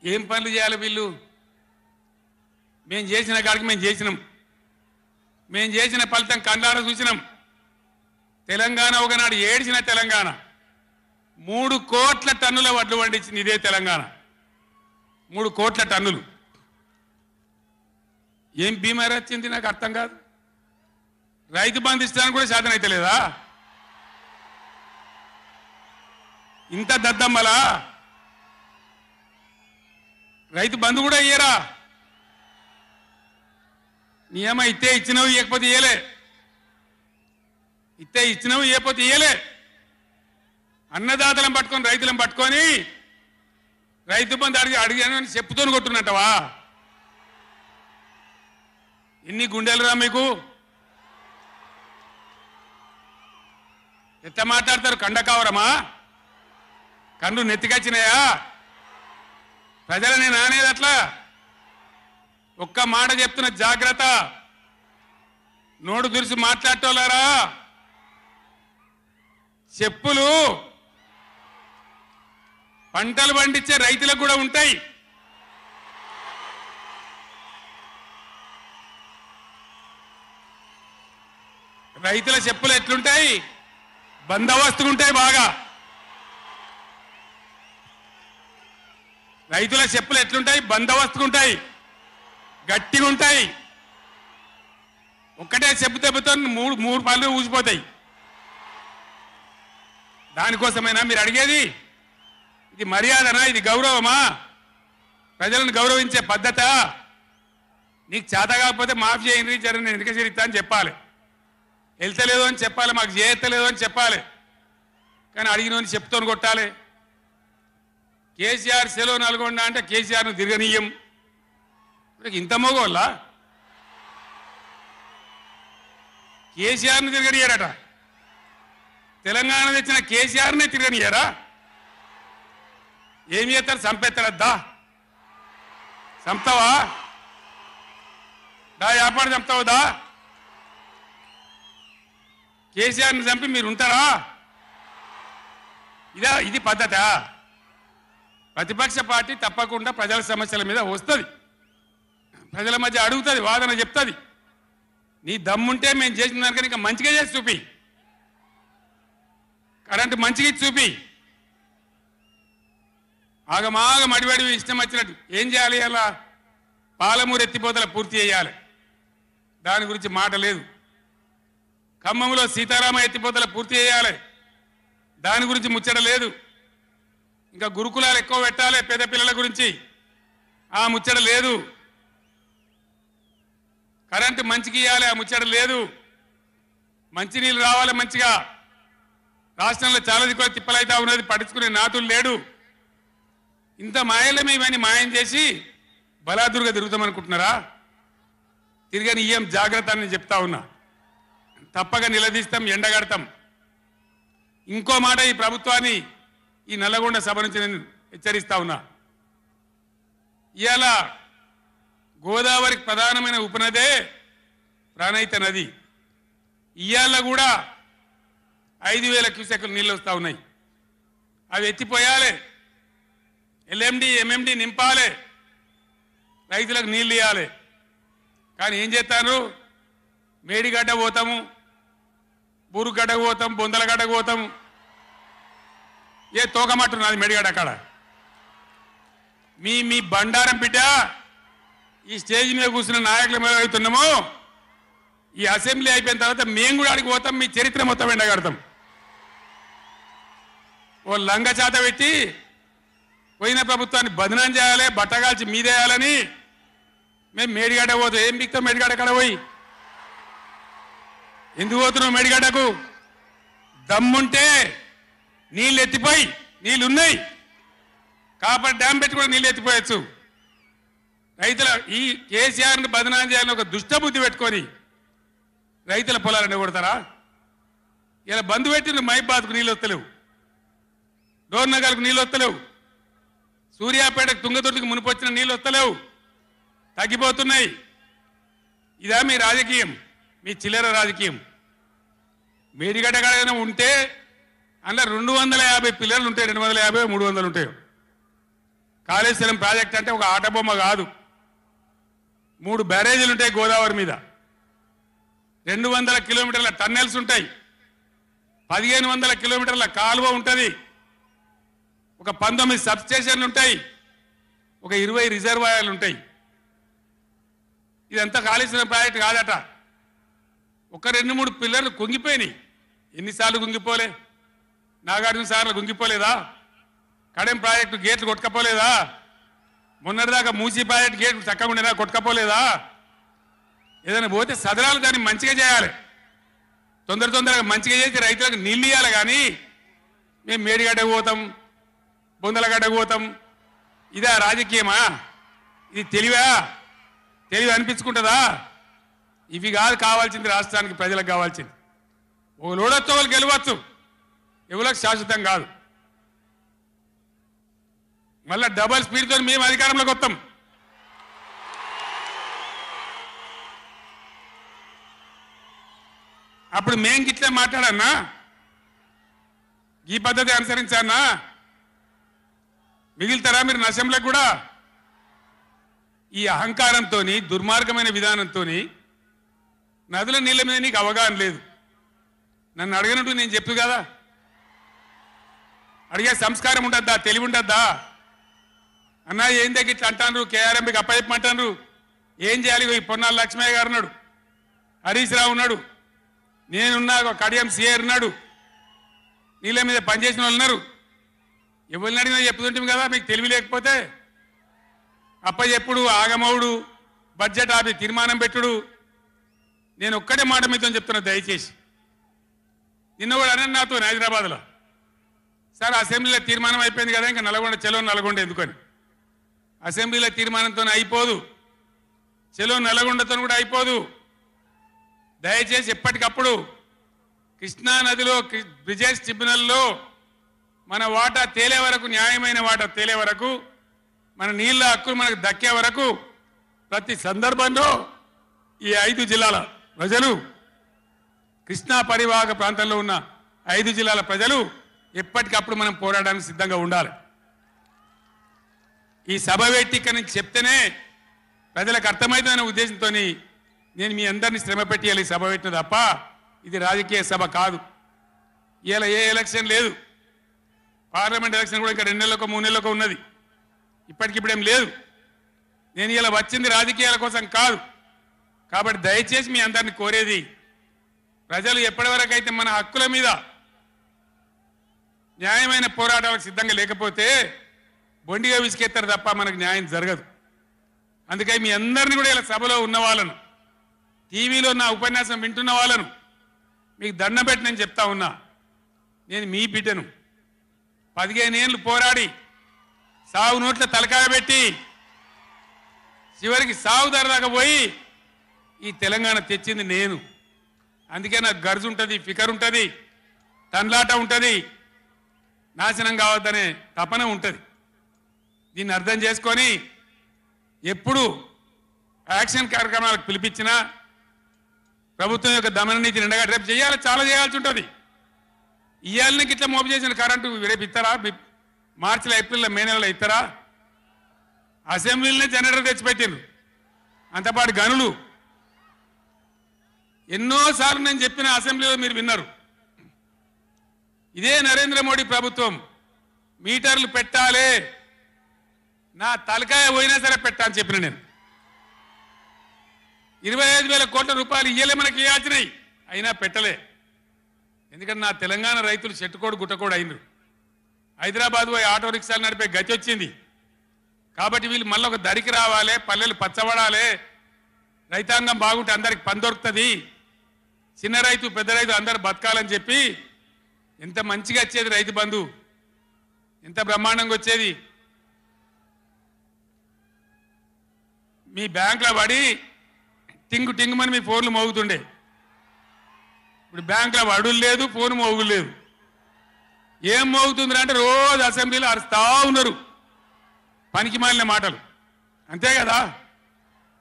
ఏం పనులు చేయాలి వీళ్ళు? మేము చేసిన కాడికి మేము చేసినాం. మేము చేసిన ఫలితం కండార చూసినాం. తెలంగాణ ఒకనాడు ఏడ్చిన తెలంగాణ 3 కోట్ల టన్నుల వడ్లు పండించింది ఇదే తెలంగాణ. 3 కోట్ల టన్నులు. ఏం బీమారీ వచ్చింది నాకు అర్థం కాదు. రైతు బంధు ఇస్తానికి కూడా శాతం అయితే లేదా? ఇంత దద్దమ్మలా? రైతు బంధు కూడా ఇయ్యరా? నియమ ఇస్తే ఇచ్చినవి, ఇవ్వకపోతే ఇయ్యలే. ఇస్తే ఇచ్చినవి, ఇవ్వకపోతే ఇయ్యలే. అన్నదాతలను పట్టుకొని, రైతులను పట్టుకొని రైతు బంధు అడిగాను చెప్పుతోని కొట్టున్నట్టవా? ఎన్ని గుండెలురా మీకు? ఎట్లా మాట్లాడతారు? కండకావరమా? కన్ను నెత్తికొచ్చినాయా? ప్రజలని నానేది అట్లా. ఒక్క మాట చెప్తున్న, జాగ్రత్త. నోడు దురిసి మాట్లాడటోళ్ళారా, చెప్పులు పంటలు పండించే రైతులకు కూడా ఉంటాయి. రైతుల చెప్పులు ఎట్లుంటాయి? బందోబస్తుగా ఉంటాయి బాగా. రైతుల చెప్పులు ఎట్లుంటాయి? బందోబస్తుగా ఉంటాయి, గట్టిగా ఉంటాయి. ఒక్కటే చెప్పు దెబ్బతో మూడు పళ్ళు ఊసిపోతాయి. దానికోసమైనా మీరు అడిగేది? ఇది మర్యాదనా? ఇది గౌరవమా? ప్రజలను గౌరవించే పద్ధత? నీకు చేత కాకపోతే మాఫ్ చేయండి, జర నేను ఎన్నిక చేరిస్తా అని చెప్పాలి. వెళ్తలేదు అని చెప్పాలి, మాకు చేయలేదు అని చెప్పాలి. కానీ అడిగిన చెప్తోని కొట్టాలి. కేసీఆర్ సెలవు నల్గొండ అంటే కేసీఆర్ను తిరగనీయం. ఇంత మగోళ్ళ కేసీఆర్ను తిరగనియారట. తెలంగాణ తెచ్చిన కేసీఆర్నే తిరగనియారా? ఏమి చేస్తారు? చంపేస్తారద్దా? చంపుతావా? దా వ్యాపారం చంపుతావు దా. కేసీఆర్ని చంపి మీరు ఉంటారా? ఇది పద్ధత? ప్రతిపక్ష పార్టీ తప్పకుండా ప్రజల సమస్యల మీద వస్తుంది, ప్రజల మధ్య అడుగుతుంది, వాదన చెప్తుంది. నీ దమ్ముంటే మేము చేసిన దానికన్నా ఇంకా మంచిగా చేసి చూపి, కరెంటు మంచిగా ఇచ్చి చూపి. ఆగమాగం అడివడి ఇష్టం వచ్చినట్టు ఏం చేయాలి? అలా పాలమూరు ఎత్తిపోతల పూర్తి చేయాలి, దాని గురించి మాట లేదు. ఖమ్మంలో సీతారామ ఎత్తిపోతల పూర్తి చేయాలి, దాని గురించి ముచ్చట లేదు. ఇంకా గురుకులాలు ఎక్కువ పెట్టాలి పేద పిల్లల గురించి, ఆ ముచ్చట లేదు. కరెంటు మంచిగా ఇవ్వాలి, ఆ ముచ్చట లేదు. మంచినీళ్ళు రావాలి మంచిగా. రాష్ట్రంలో చాలా దిక్కువ తిప్పలైతా ఉన్నది, పట్టించుకునే నాతులు లేడు. ఇంత మాయలమే ఇవన్నీ మాయం చేసి బలాదురుగా తిరుగుతామనుకుంటున్నారా? తిరగని ఈఎం జాగ్రత్త అని చెప్తా ఉన్నా. తప్పక నిలదీస్తాం, ఎండగడతాం. ఇంకో మాట, ఈ ప్రభుత్వాన్ని ఈ నల్లగొండ సభ నుంచి నేను హెచ్చరిస్తా ఉన్నా. ఇవాళ గోదావరికి ప్రధానమైన ఉపనదే ప్రాణహిత నది. ఇవాళ కూడా 5,000 క్యూసెక్లు నీళ్ళు వస్తూ ఉన్నాయి. అవి ఎత్తిపోయాలి, ఎల్ఎండి ఎంఎండి నింపాలి, రైతులకు నీళ్ళు ఇవ్వాలి. కానీ ఏం చేస్తాను? మేడిగడ్డ పోతాము, బూరుగడ్డకు పోతాం, బొందలగడ్డకు పోతాము. ఏ తోకమట్టున్నది మేడిగడ్డ అక్కడ. మీ బండారం బిడ్డ ఈ స్టేజ్ మీద కూర్చున్న నాయకులు మీద అవుతున్నాము. ఈ అసెంబ్లీ అయిపోయిన తర్వాత మేము కూడా అడిగి పోతాం, మీ చరిత్ర మొత్తం ఎండగడతాం. ఓ లంగ చేత పెట్టి పోయిన ప్రభుత్వాన్ని బదనాం చేయాలి, బట్టగాల్చి మీదేయాలని మేము మేడిగడ్డ పోతాం. ఏం బిక్తాం మేడిగడ్డ కాడ పోయి? ఎందుకు పోతున్నావు మేడిగడ్డకు? దమ్ముంటే నీళ్ళు ఎత్తిపోయి, నీళ్ళు ఉన్నాయి కాబట్టి డ్యామ్ పెట్టి కూడా నీళ్ళు ఎత్తిపోయచ్చు. రైతుల ఈ కేసీఆర్ని బదనాం చేయాలని ఒక దుష్టబుద్ధి పెట్టుకొని రైతుల పొలాలను కొడతారా? ఇలా బంధు పెట్టిన మైబాద్కు నీళ్ళు వస్తలేవు, డోర్నగర్కు నీళ్ళు వస్తలేవు, సూర్యాపేటకు తుంగతుర్తికి మునిపొచ్చిన నీళ్ళు వస్తలేవు, తగ్గిపోతున్నాయి. ఇదా మీ రాజకీయం? మీ చిల్లర రాజకీయం. మేడిగడ్డ కాడైనా ఉంటే అందులో 250 పిల్లలు ఉంటాయి, 250 300 ఉంటాయి. కాళేశ్వరం ప్రాజెక్ట్ అంటే ఒక ఆట బొమ్మ కాదు. 3 బ్యారేజీలు ఉంటాయి గోదావరి మీద, 200 కిలోమీటర్ల టన్నెల్స్ ఉంటాయి, 1500 కిలోమీటర్ల కాలువ ఉంటుంది, ఒక 19 సబ్స్టేషన్లు ఉంటాయి, ఒక 20 రిజర్వాయర్లు ఉంటాయి. ఇదంతా కాళేశ్వరం ప్రాజెక్ట్ కాదట. ఒక 2-3 పిల్లర్లు కుంగిపోయినాయి. ఎన్నిసార్లు కుంగిపోలే? నాగార్జున సార్లు కుంగిపోలేదా? కడెం ప్రాజెక్టు గేట్లు కొట్టుకపోలేదా? మొన్నటిదాకా మూసీ ప్రాజెక్టు గేట్లు చక్కగా ఉండేదా? కొట్టుకపోలేదా? ఏదైనా పోతే సదరాలు దాన్ని మంచిగా చేయాలి, తొందరగా మంచిగా చేసి రైతులకు నీళ్ళు ఇవ్వాలి. కానీ మేము మేడిగడ్డకు పోతాం, బొందలగడ్డకు పోతాం, ఇదా రాజకీయమా? ఇది తెలివా? తెలివి అనిపించుకుంటుందా? ఇవి కాదు కావాల్సింది, రాష్ట్రానికి ప్రజలకు కావాల్సింది. ఓ లోడొచ్చు, వాళ్ళు గెలవచ్చు, ఎవరికి శాశ్వతం కాదు. మళ్ళా డబల్ స్పీడ్తో మేము అధికారంలోకి వస్తాం. అప్పుడు మేం గిట్లే మాట్లాడన్నా, ఈ పద్ధతి అనుసరించానా? మిగిలితారా మీరు అసెంబ్లీకి కూడా? ఈ అహంకారంతో, దుర్మార్గమైన విధానంతో నదుల నీళ్ళ మీద నీకు అవగాహన లేదు. నన్ను అడగనట్టు నేను చెప్పు కదా, అడిగే సంస్కారం ఉంటుందా? తెలివి ఉంటుందా? అన్నా ఏం దగ్గర ఇట్లా అంటాను, కేఆర్ఎంకి అప్పచెప్పమంటాను, ఏం చేయాలి? ఈ పొన్నాల లక్ష్మయ్య గారు ఉన్నాడు, హరీష్ రావు ఉన్నాడు, నేనున్నా, కడియం సిఏ ఉన్నాడు, నీళ్ళ మీద పనిచేసిన వాళ్ళు ఉన్నారు. ఎవరిని అడిగినా చెప్పుతుంటాం కదా. మీకు తెలివి లేకపోతే అప్పచెప్పుడు, ఆగమవుడు, బడ్జెట్ ఆపి తీర్మానం పెట్టుడు. నేను ఒక్కటే మాట మీతో చెప్తున్నా, దయచేసి. నిన్న కూడా అన్నాను నాతో హైదరాబాద్లో, సార్ అసెంబ్లీలో తీర్మానం అయిపోయింది కదా, ఇంకా నల్గొండ చెలో నల్గొండ ఎందుకని. అసెంబ్లీలో తీర్మానంతో అయిపోదు, చెలో నల్గొండతో కూడా అయిపోదు. దయచేసి ఎప్పటికప్పుడు కృష్ణా నదిలో బ్రిజేష్ ట్రిబ్యునల్లో మన వాటా తేలే వరకు, న్యాయమైన వాటా తేలే వరకు మన నీళ్ళ హక్కులు మనకు దక్కే వరకు ప్రతి సందర్భంలో ఈ 5 జిల్లాల ప్రజలు, కృష్ణా పరివాహక ప్రాంతంలో ఉన్న 5 జిల్లాల ప్రజలు ఎప్పటికప్పుడు మనం పోరాడడానికి సిద్ధంగా ఉండాలి. ఈ సభ పెట్టి ఇక్కడ నుంచి చెప్తేనే ప్రజలకు అర్థమవుతుందనే ఉద్దేశంతో నేను మీ అందరినీ శ్రమ పెట్టి సభ పెట్టిన తప్ప ఇది రాజకీయ సభ కాదు. ఇలా ఏ ఎలక్షన్ లేదు. పార్లమెంట్ ఎలక్షన్ కూడా ఇంకా 2 నెలలకు 3 నెలలకు ఉన్నది. ఇప్పటికిప్పుడేం లేదు. నేను ఇలా వచ్చింది రాజకీయాల కోసం కాదు. కాబట్టి దయచేసి మీ అందరిని కోరేది, ప్రజలు ఎప్పటివరకు అయితే మన హక్కుల మీద న్యాయమైన పోరాటాలకు సిద్ధంగా లేకపోతే బొండిగా విసికెత్తారు తప్ప మనకు న్యాయం జరగదు. అందుకని మీ అందరినీ కూడా ఇలా సభలో ఉన్న వాళ్ళను, టీవీలో నా ఉపన్యాసం వింటున్న వాళ్ళను మీకు దండం పెట్టి నేను చెప్తా ఉన్నా, నేను మీ బిడ్డను. 15 ఏళ్ళు పోరాడి సాగు నోట్ల తలకాయ పెట్టి చివరికి సాగు దాకా పోయి ఈ తెలంగాణ తెచ్చింది నేను. అందుకే నాకు గర్జు ఉంటుంది, ఫికర్ ఉంటుంది, తన్లాట ఉంటుంది, నాశనం కావద్దనే తపన ఉంటుంది. దీన్ని అర్థం చేసుకొని ఎప్పుడు యాక్షన్ కార్యక్రమాలకు పిలిపించినా ప్రభుత్వం యొక్క దమన నీతిని ఎండగట్టి రేపు చేయాలి, చాలా చేయాల్సి ఉంటుంది. ఇవాళకి ఇట్లా మోపు చేసిన కరెంటు రేపు ఇస్తారా? మార్చిలో, ఏప్రిల్లో, మే నెలలో ఇస్తారా? అసెంబ్లీలోనే జనరేటర్ తెచ్చిపెట్టిండ్రు, అంతపాటు గనులు. ఎన్నోసార్లు నేను చెప్పిన అసెంబ్లీలో మీరు విన్నారు. ఇదే నరేంద్ర మోడీ ప్రభుత్వం మీటర్లు పెట్టాలి, నా తలకాయ పోయినా సరే పెట్టా అని చెప్పిన నేను. 25,000 కోట్ల రూపాయలు ఇయ్యలే మనకి ఇవ్వాల్సినాయి, అయినా పెట్టలే. ఎందుకంటే నా తెలంగాణ రైతులు చెట్టుకోడు గుట్టకోడు అయినరు. హైదరాబాద్ పోయి ఆటో రిక్షాలు నడిపే గతి వచ్చింది. కాబట్టి వీళ్ళు మళ్ళీ ఒక దరికి రావాలి, పల్లెలు పచ్చబడాలి, రైతాంగం బాగుంటే అందరికి పని దొరుకుతుంది, చిన్న రైతు పెద్ద రైతు అందరు బతకాలని చెప్పి ఎంత మంచిగా వచ్చేది రైతు బంధు, ఎంత బ్రహ్మాండంగా వచ్చేది. మీ బ్యాంకులో పడి టింగు టింగుమని మీ ఫోన్లు మోగుతుండే. ఇప్పుడు బ్యాంకులో వడులు లేదు, ఫోన్ మోగులు లేదు. ఏం మోగుతుంది అంటే రోజు అసెంబ్లీలో అరుస్తా ఉన్నారు పనికి మాలిన మాటలు. అంతే కదా,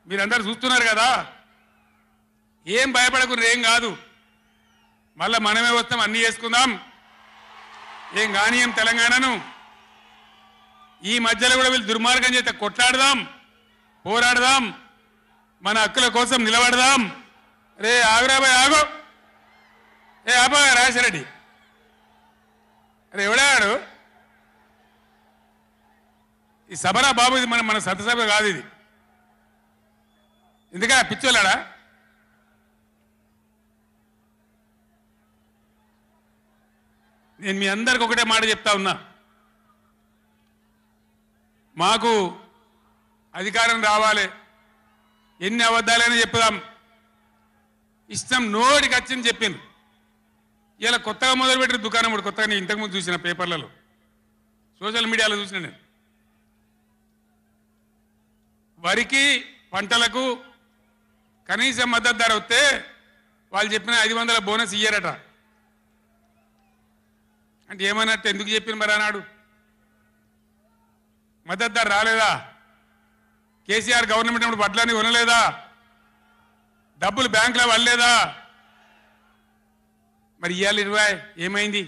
మీరందరూ చూస్తున్నారు కదా. ఏం భయపడకుండా ఏం కాదు, మళ్ళా మనమే వస్తాం, అన్నీ చేసుకుందాం, ఏం కానీయం తెలంగాణను. ఈ మధ్యలో కూడా వీళ్ళు దుర్మార్గం చేస్తే కొట్లాడదాం, పోరాడదాం, మన హక్కుల కోసం నిలబడదాం. రే ఆగురాబాయ్ ఆగో, ఏ ఆపా రాజశరెడ్డి, అరే ఎవడాడు? ఈ సభరా బాబు, ఇది మన సభ కాదు ఇది. ఎందుక పిచ్చోళ్ళాడా? నేను మీ అందరికి ఒకటే మాట చెప్తా ఉన్నా, మాకు అధికారం రావాలి, ఎన్ని అబద్ధాలైనా చెప్పుదాం, ఇష్టం నోటికి వచ్చింది చెప్పింది. ఇలా కొత్తగా మొదలుపెట్టిన దుకాణం కూడా కొత్తగా నేను ఇంతకుముందు చూసిన పేపర్లలో, సోషల్ మీడియాలో చూసిన నేను. వరికి పంటలకు కనీస మద్దతు ధర వస్తే వాళ్ళు చెప్పిన 500 బోనస్ ఇయ్యారట. అంటే ఏమన్నట్టు, ఎందుకు చెప్పిన మరి అన్నాడు? మద్దతు ధర రాలేదా? కేసీఆర్ గవర్నమెంట్ అప్పుడు వడ్లని కొనలేదా? డబ్బులు బ్యాంకులో పడలేదా? మరి ఇవాళ 20 ఏమైంది?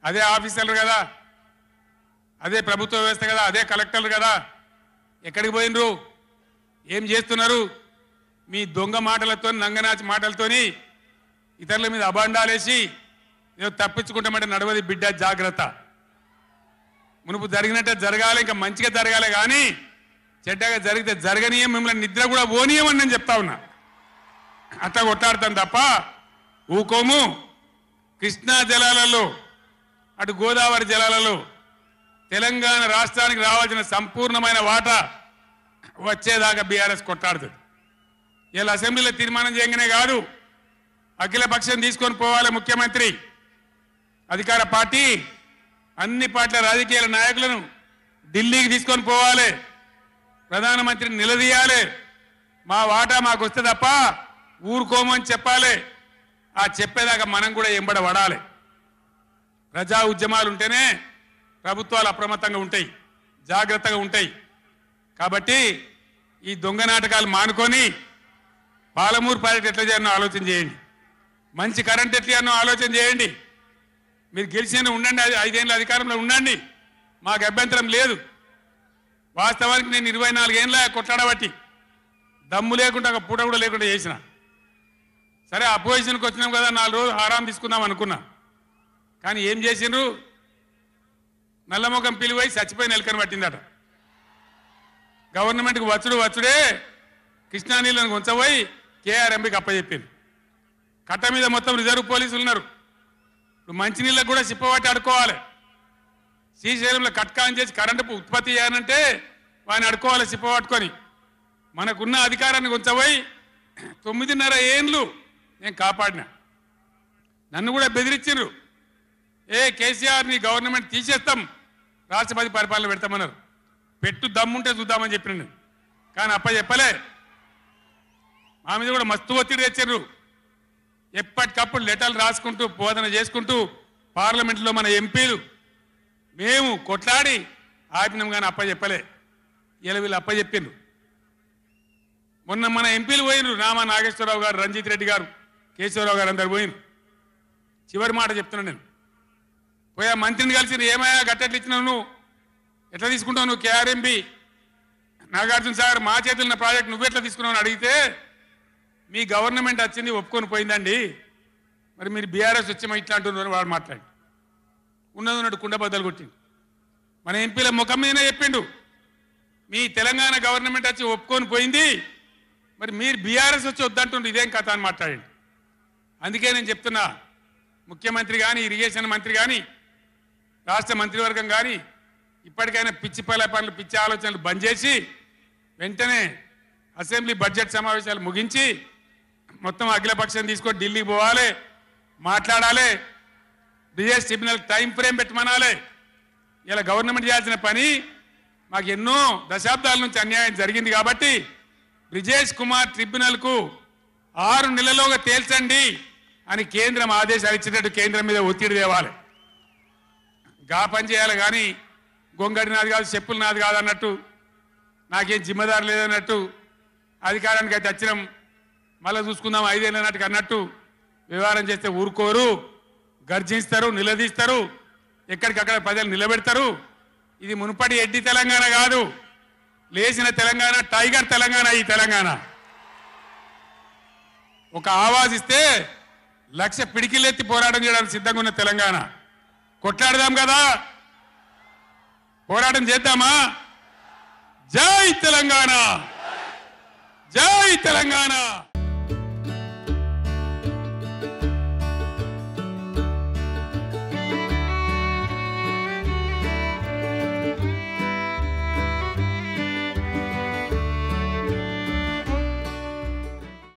అదే ఆఫీసర్లు కదా, అదే ప్రభుత్వ వ్యవస్థ కదా, అదే కలెక్టర్లు కదా, ఎక్కడికి పోయినరు? ఏం చేస్తున్నారు? మీ దొంగ మాటలతో, నంగనాచి మాటలతోని ఇతరుల మీద అబాండాలేసి ఏదో తప్పించుకుంటామంటే నడవది బిడ్డ, జాగ్రత్త. మునుపు జరిగినట్టే జరగాలి, ఇంకా మంచిగా జరగాలి, కానీ చెడ్డగా జరిగితే జరగనీయం, మిమ్మల్ని నిద్ర కూడా పోనీయమని నేను చెప్తా ఉన్నా. అట్లా కొట్లాడతాం తప్ప ఊకోము. కృష్ణా జలాలలో, అటు గోదావరి జలాలలో తెలంగాణ రాష్ట్రానికి రావాల్సిన సంపూర్ణమైన వాటా వచ్చేదాకా బీఆర్ఎస్ కొట్లాడుతుంది. ఇలా అసెంబ్లీలో తీర్మానం చేయగానే కాదు, అఖిల పక్షం తీసుకొని పోవాలి ముఖ్యమంత్రి, అధికార పార్టీ అన్ని పార్టీల రాజకీయ నాయకులను ఢిల్లీకి తీసుకొని పోవాలి, ప్రధానమంత్రిని నిలదీయాలి. మా వాటా మాకు వస్తే తప్ప ఊరుకోమని చెప్పాలి. ఆ చెప్పేదాకా మనం కూడా ఎంబడబడాలి. ప్రజా ఉద్యమాలు ఉంటేనే ప్రభుత్వాలు అప్రమత్తంగా ఉంటాయి. జాగ్రత్తగా ఉంటాయి. కాబట్టి ఈ దొంగ నాటకాలు మానుకొని పాలమూరు ప్రాజెక్ట్ ఎట్లా చేయాలనో ఆలోచన చేయండి. మంచి కరెంట్ ఎట్లా చేయాలనో ఆలోచన చేయండి. మీరు గెలిచిన ఉండండి, 5 ఏళ్ళ అధికారంలో ఉండండి, మాకు అభ్యంతరం లేదు. వాస్తవానికి నేను 24 ఏళ్ళ కొట్లాడబట్టి దమ్ము లేకుండా ఒక పూట కూడా లేకుండా చేసిన. సరే అపోజిషన్కి వచ్చినాం కదా, 4 రోజులు ఆరాం తీసుకుందాం అనుకున్నా. కానీ ఏం చేసిండ్రు? నల్లముఖం పిలివై చచ్చిపోయిన ఎలుకను పట్టిందట. గవర్నమెంట్కి వచ్చుడే కృష్ణా నీళ్ళను ఉంచబోయి కేఆర్ఎంబీకి అప్పచెప్పింది. కట్ట మీద మొత్తం రిజర్వ్ పోలీసులు ఉన్నారు. ఇప్పుడు మంచినీళ్ళకు కూడా సిప్పబట్టి అడుకోవాలి. శ్రీశైలంలో కట్కాన్ చేసి కరెంటు ఉత్పత్తి చేయాలంటే వాడిని అడుకోవాలి సిప్పబట్టుకొని. మనకున్న అధికారాన్ని ఉంచబోయి 9.5 ఏళ్ళు నేను కాపాడినా. నన్ను కూడా బెదిరించారు. కేసీఆర్ ని గవర్నమెంట్ తీసేస్తాం, రాష్ట్రపతి పరిపాలన పెడతామన్నారు. పెట్టు దమ్ముంటే చూద్దామని చెప్పిన నేను. కానీ చెప్పలే. మా మీద కూడా మస్తు ఒత్తిడి తెచ్చారు. ఎప్పటికప్పుడు లెటర్లు రాసుకుంటూ బోధన చేసుకుంటూ పార్లమెంట్లో మన ఎంపీలు మేము కొట్లాడి ఆపినాం. కానీ చెప్పలే. ఇలా వీళ్ళు చెప్పిండ్రు. మొన్న మన ఎంపీలు పోయినరు. నామా నాగేశ్వరరావు గారు, రంజిత్ రెడ్డి గారు, కేశవరావు గారు అందరు పోయినరు. చివరి మాట చెప్తున్నాను నేను. పోయా మంత్రిని కలిసి ఏమయ్యా గట్టెట్లు ఇచ్చినావు, నువ్వు ఎట్లా తీసుకుంటావు, నువ్వు కేఆర్ఎంబి నాగార్జున సాగర్ మా చేతులున్న ప్రాజెక్ట్ నువ్వు ఎట్లా తీసుకున్నావు అని అడిగితే మీ గవర్నమెంట్ వచ్చింది ఒప్పుకొని పోయిందండి, మరి మీరు బీఆర్ఎస్ వచ్చేమో ఇట్లా అంటున్నారు వాడు మాట్లాడి ఉన్నది కుండ బద్దలు కొట్టిండు. మన ఎంపీల ముఖం మీదనే చెప్పిండు, మీ తెలంగాణ గవర్నమెంట్ వచ్చి ఒప్పుకొని పోయింది, మరి మీరు బీఆర్ఎస్ వచ్చి వద్దంటుండ్రు, ఇదేం కథ అని మాట్లాడండి. అందుకే నేను చెప్తున్నా, ముఖ్యమంత్రి కానీ, ఇరిగేషన్ మంత్రి కానీ, రాష్ట్ర మంత్రివర్గం కానీ ఇప్పటికైనా పిచ్చి పనులు, పిచ్చి ఆలోచనలు బంద్ చేసి వెంటనే అసెంబ్లీ బడ్జెట్ సమావేశాలు ముగించి మొత్తం అఖిలపక్షం తీసుకొని ఢిల్లీకి పోవాలి, మాట్లాడాలి, బ్రిజేష్ ట్రిబ్యునల్ టైం ఫ్రేమ్ పెట్టమనాలి. ఇలా గవర్నమెంట్ చేయాల్సిన పని మాకు ఎన్నో దశాబ్దాల నుంచి అన్యాయం జరిగింది కాబట్టి బ్రిజేష్ కుమార్ ట్రిబ్యునల్కు 6 నెలల్లోగా తేల్చండి అని కేంద్రం ఆదేశాలు ఇచ్చినట్టు కేంద్రం మీద ఒత్తిడి తేవాలి. గా పని చేయాలి. కానీ గొంగడి నాది కాదు, చెప్పులు నాది కాదు అన్నట్టు, నాకేం జిమ్మదారు లేదన్నట్టు, అధికారానికి అయితే వచ్చినాం మళ్ళీ చూసుకుందాం 5 ఏళ్ళు అన్నట్టుగా అన్నట్టు వ్యవహారం చేస్తే ఊరుకోరు, గర్జిస్తారు, నిలదీస్తారు, ఎక్కడికక్కడ ప్రజలు నిలబెడతారు. ఇది మునుపటి ఎడ్డి తెలంగాణ కాదు, లేచిన తెలంగాణ, టైగర్ తెలంగాణ. ఈ తెలంగాణ ఒక ఆవాజ్ ఇస్తే 1,00,000 పిడికిలెత్తి పోరాటం చేయడానికి సిద్ధంగా ఉన్న తెలంగాణ. కొట్లాడదాం కదా, పోరాటం చేద్దామా? జై తెలంగాణ, జై తెలంగాణ.